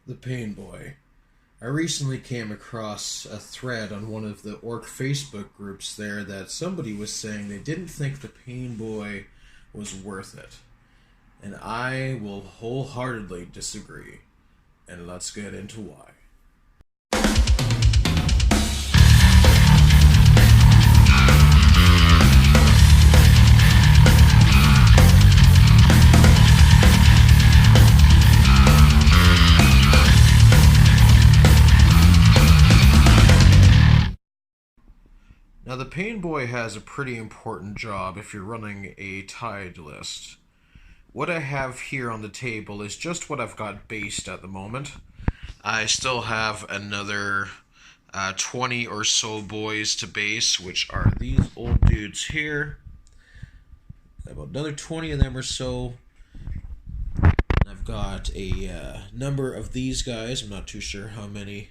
The Painboy. I recently came across a thread on one of the Orc Facebook groups there that somebody was saying they didn't think the Painboy was worth it. And I will wholeheartedly disagree. And let's get into why. Now, the Painboy has a pretty important job if you're running a Tide list. What I have here on the table is just what I've got based at the moment. I still have another 20 or so boys to base, which are these old dudes here. About another 20 of them or so. I've got a number of these guys. I'm not too sure how many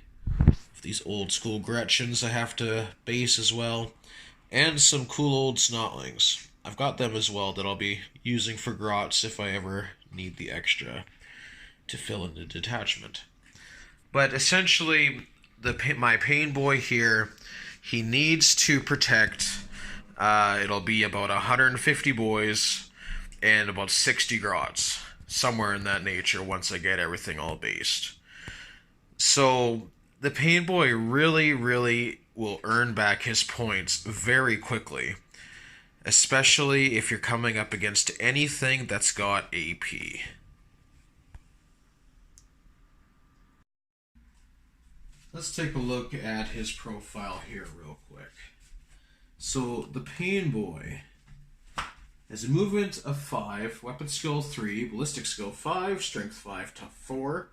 of these old school Gretchens I have to base as well. And some cool old Snotlings. I've got them as well that I'll be using for grots if I ever need the extra to fill in the detachment. But essentially, my Painboy here, he needs to protect, it'll be about 150 boys and about 60 grots. Somewhere in that nature once I get everything all based. So, the Painboy really will earn back his points very quickly. Especially if you're coming up against anything that's got AP. Let's take a look at his profile here real quick. So, the Painboy has a movement of 5, weapon skill 3, ballistic skill 5, strength 5, tough 4,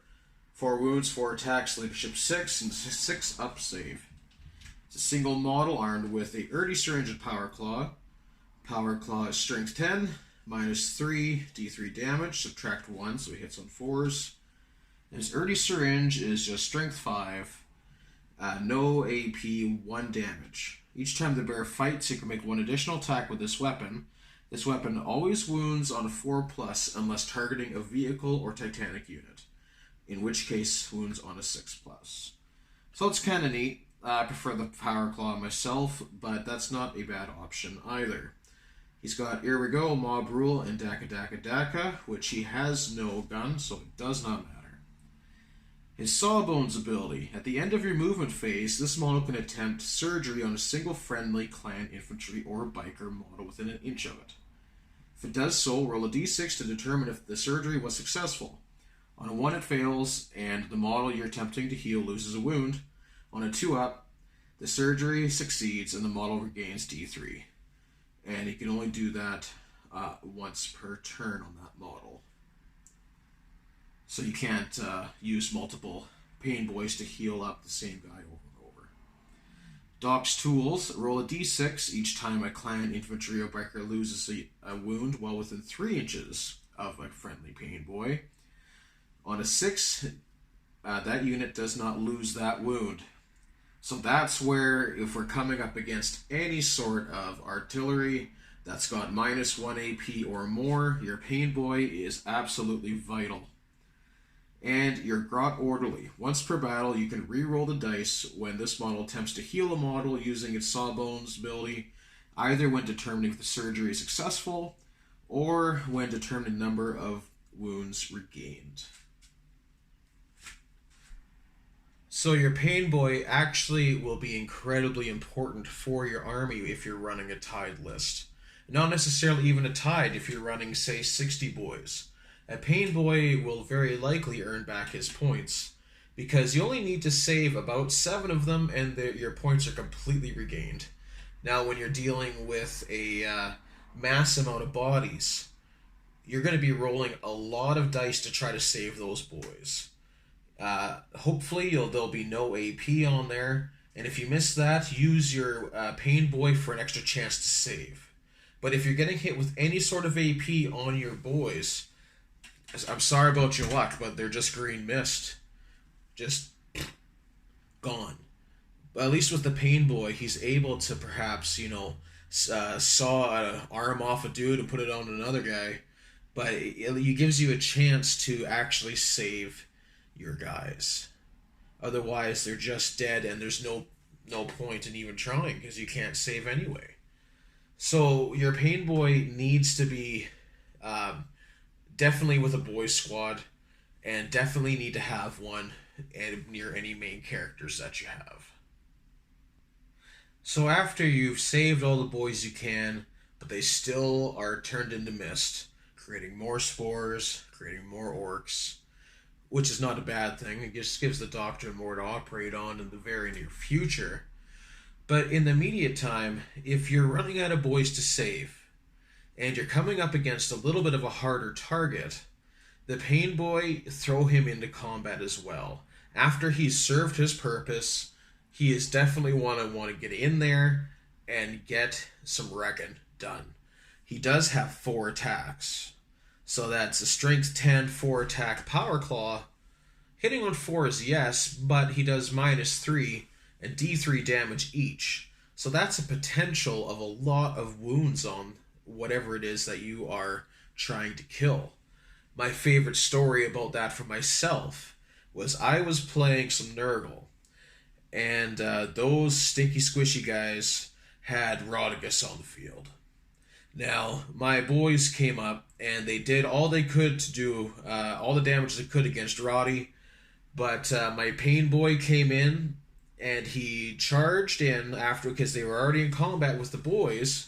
4 wounds, 4 attacks, leadership 6, and 6 up save. It's a single model armed with a Urdy Syringe and Power Claw. Power Claw is strength 10, minus 3, d3 damage, subtract 1, so he hits on 4s. And his Urdy Syringe is just strength 5, no AP, 1 damage. Each time the bear fights, he can make 1 additional attack with this weapon. This weapon always wounds on a 4+ unless targeting a vehicle or titanic unit, in which case wounds on a 6+. So it's kind of neat. I prefer the Power Claw myself, but that's not a bad option either. He's got Here We Go, Mob Rule, and Daka, which he has no gun, so it does not matter. His Sawbones ability. At the end of your movement phase, this model can attempt surgery on a single friendly clan, infantry, or biker model within an inch of it. If it does so, roll a d6 to determine if the surgery was successful. On a 1, it fails, and the model you're attempting to heal loses a wound. On a 2-up, the surgery succeeds, and the model regains d3. And you can only do that once per turn on that model. So you can't use multiple Painboys to heal up the same guy over and over. Doc's Tools. Roll a d6 each time a clan, infantry, or biker loses a wound while within 3 inches of a friendly Painboy. On a 6, that unit does not lose that wound. So that's where, if we're coming up against any sort of artillery that's got minus 1 AP or more, your Painboy is absolutely vital. And your Grot Orderly. Once per battle, you can re-roll the dice when this model attempts to heal a model using its Sawbones ability, either when determining if the surgery is successful, or when determining the number of wounds regained. So your Painboy actually will be incredibly important for your army if you're running a Tide list. Not necessarily even a Tide if you're running, say, 60 boys. A Painboy will very likely earn back his points, because you only need to save about 7 of them and your points are completely regained. Now when you're dealing with a mass amount of bodies, you're going to be rolling a lot of dice to try to save those boys. Hopefully there'll be no AP on there, and if you miss that, use your Painboy for an extra chance to save. But if you're getting hit with any sort of AP on your boys, I'm sorry about your luck, but they're just green mist. Just gone. But at least with the Painboy, he's able to perhaps, saw an arm off a dude and put it on another guy. But it gives you a chance to actually save your guys. Otherwise, they're just dead, and there's no point in even trying because you can't save anyway. So your Painboy needs to be definitely with a boys squad, and definitely need to have one near any main characters that you have. So after you've saved all the boys you can, but they still are turned into mist, creating more spores, creating more orcs, which is not a bad thing. It just gives the Doctor more to operate on in the very near future. But in the immediate time, if you're running out of boys to save, and you're coming up against a little bit of a harder target, the Painboy, throw him into combat as well. After he's served his purpose, he is definitely want to get in there and get some wrecking done. He does have 4 attacks. So that's a strength 10, 4 attack power claw. Hitting on 4 is yes, but he does -3 and D3 damage each. So that's a potential of a lot of wounds on whatever it is that you are trying to kill. My favorite story about that for myself was I was playing some Nurgle, and those stinky squishy guys had Rodigus on the field. Now, my boys came up, and they did all they could to do all the damage they could against Roddy, but my Painboy came in, and he charged in after, because they were already in combat with the boys,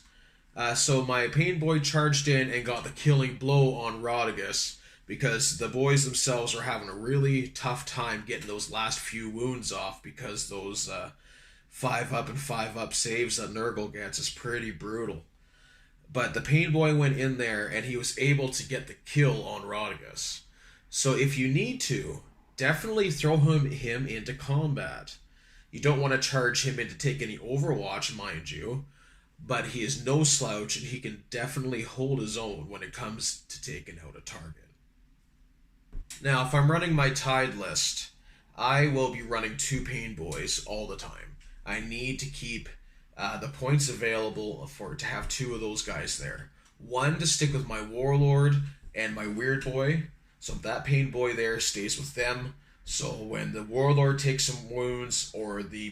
so my Painboy charged in and got the killing blow on Rodigus, because the boys themselves were having a really tough time getting those last few wounds off, because those 5-up and 5-up saves that Nurgle gets is pretty brutal. But the Painboy went in there, and he was able to get the kill on Rodigus. So if you need to, definitely throw him into combat. You don't want to charge him in to take any Overwatch, mind you, but he is no slouch, and he can definitely hold his own when it comes to taking out a target. Now, if I'm running my Tide list, I will be running 2 Painboys all the time. I need to keep the points available to have 2 of those guys there. One to stick with my Warlord and my Weird Boy, so that Painboy there stays with them. So when the Warlord takes some wounds, or the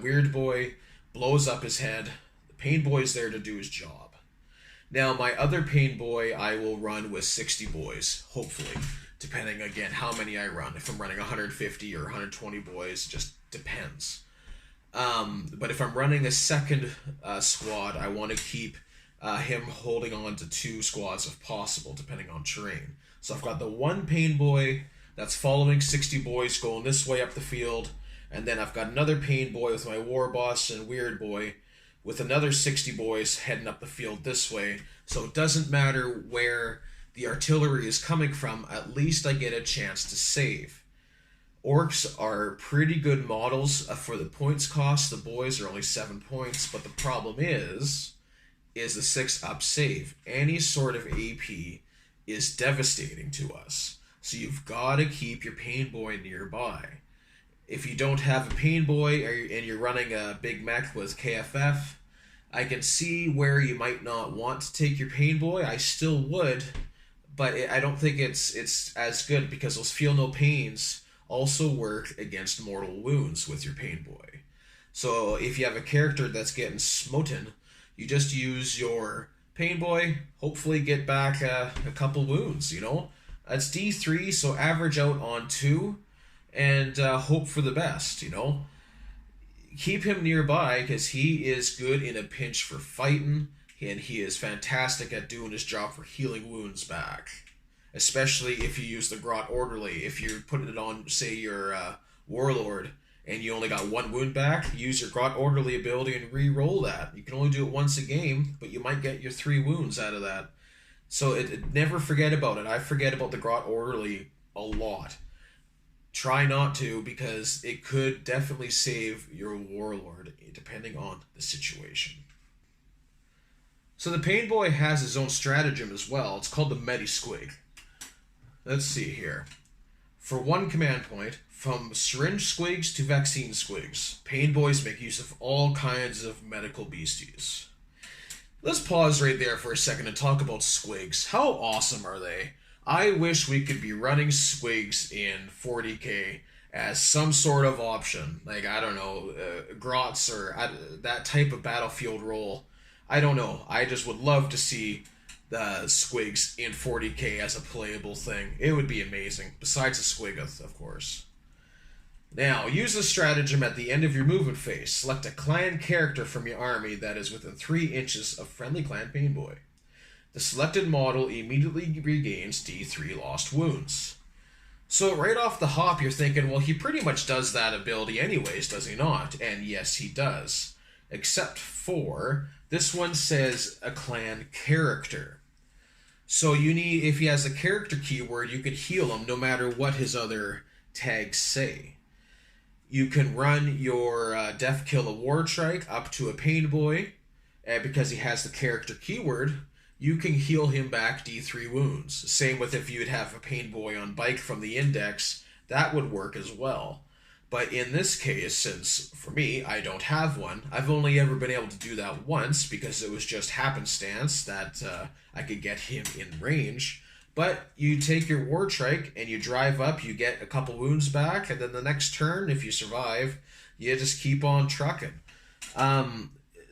Weird Boy blows up his head, the Painboy's there to do his job. Now, my other Painboy I will run with 60 boys, hopefully, depending, again, how many I run. If I'm running 150 or 120 boys, it just depends. But if I'm running a second squad, I want to keep him holding on to 2 squads if possible, depending on terrain. So I've got the one Painboy that's following 60 boys going this way up the field, and then I've got another Painboy with my War Boss and Weird Boy with another 60 boys heading up the field this way. So it doesn't matter where the artillery is coming from, at least I get a chance to save. Orcs are pretty good models for the points cost. The boys are only 7 points, but the problem is the 6-up save. Any sort of AP is devastating to us. So you've got to keep your Painboy nearby. If you don't have a Painboy and you're running a big mech with KFF, I can see where you might not want to take your Painboy. I still would, but I don't think it's as good, because those feel no pains also work against mortal wounds with your Painboy. So if you have a character that's getting smoten, you just use your Painboy, hopefully get back a couple wounds, you know? It's D3, so average out on 2, and hope for the best, you know? Keep him nearby, because he is good in a pinch for fighting, and he is fantastic at doing his job for healing wounds back. Especially if you use the Grot Orderly. If you're putting it on, say, your Warlord, and you only got 1 wound back, use your Grot Orderly ability and re-roll that. You can only do it once a game, but you might get your 3 wounds out of that. So never forget about it. I forget about the Grot Orderly a lot. Try not to, because it could definitely save your Warlord, depending on the situation. So the Painboy has his own stratagem as well. It's called the Medi-Squig. Let's see here. For 1 command point, from syringe squigs to vaccine squigs, Painboys make use of all kinds of medical beasties. Let's pause right there for a second and talk about squigs. How awesome are they? I wish we could be running squigs in 40k as some sort of option. Like, I don't know, grots or that type of battlefield role. I don't know. I just would love to see the squigs in 40k as a playable thing. It would be amazing. Besides the squiggoth, of course. Now, use the stratagem at the end of your movement phase. Select a clan character from your army that is within 3 inches of friendly clan Painboy. The selected model immediately regains D3 lost wounds. So right off the hop, you're thinking, well, he pretty much does that ability anyways, does he not? And yes, he does. Except for, this one says a clan character. So you need, if he has a character keyword, you could heal him no matter what his other tags say. You can run your Death Kill a War Trike up to a Painboy, and because he has the character keyword, you can heal him back D3 wounds. Same with if you'd have a Painboy on bike from the index, that would work as well. But in this case, since for me, I don't have one, I've only ever been able to do that once because it was just happenstance that I could get him in range. But you take your War Trike and you drive up, you get a couple wounds back, and then the next turn, if you survive, you just keep on trucking.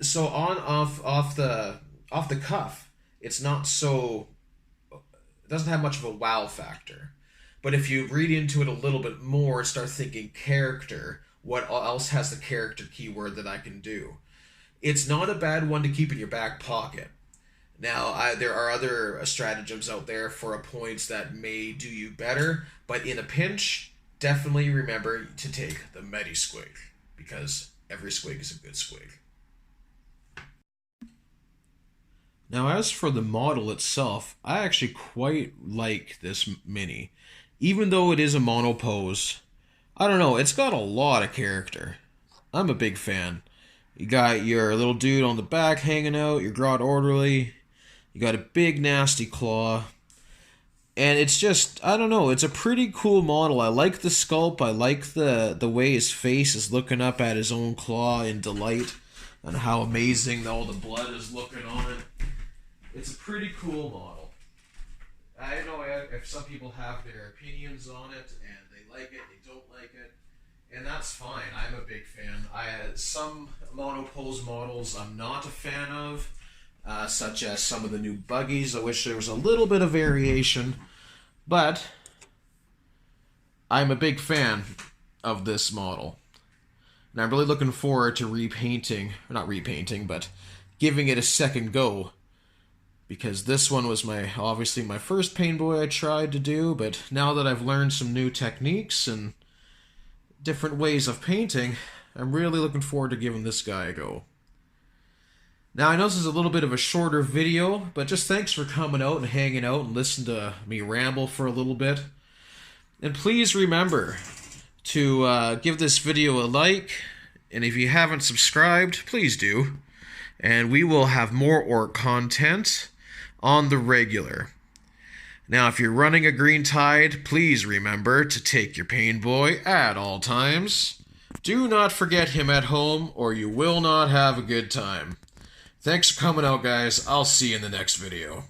So off the cuff, it's not so, it doesn't have much of a wow factor. But if you read into it a little bit more, start thinking character, what else has the character keyword that I can do? It's not a bad one to keep in your back pocket. Now, there are other stratagems out there for points that may do you better, but in a pinch, definitely remember to take the Medi-Squig, because every squig is a good squig. Now, as for the model itself, I actually quite like this mini. Even though it is a mono pose, I don't know, it's got a lot of character. I'm a big fan. You got your little dude on the back hanging out, your Grot Orderly, you got a big nasty claw, and it's just, I don't know, it's a pretty cool model. I like the sculpt, I like the way his face is looking up at his own claw in delight, and how amazing all the blood is looking on it. It's a pretty cool model. I know if some people have their opinions on it, and they like it, they don't like it, and that's fine. I'm a big fan. Some monopose models I'm not a fan of, such as some of the new buggies. I wish there was a little bit of variation, but I'm a big fan of this model. And I'm really looking forward to not repainting, but giving it a second go. Because this one was obviously my first Painboy I tried to do, but now that I've learned some new techniques and different ways of painting, I'm really looking forward to giving this guy a go. Now, I know this is a little bit of a shorter video, but just thanks for coming out and hanging out and listening to me ramble for a little bit. And please remember to give this video a like, and if you haven't subscribed, please do. And we will have more orc content on the regular. Now, if you're running a Green Tide, please remember to take your Painboy at all times. Do not forget him at home, or you will not have a good time. Thanks for coming out, guys. I'll see you in the next video.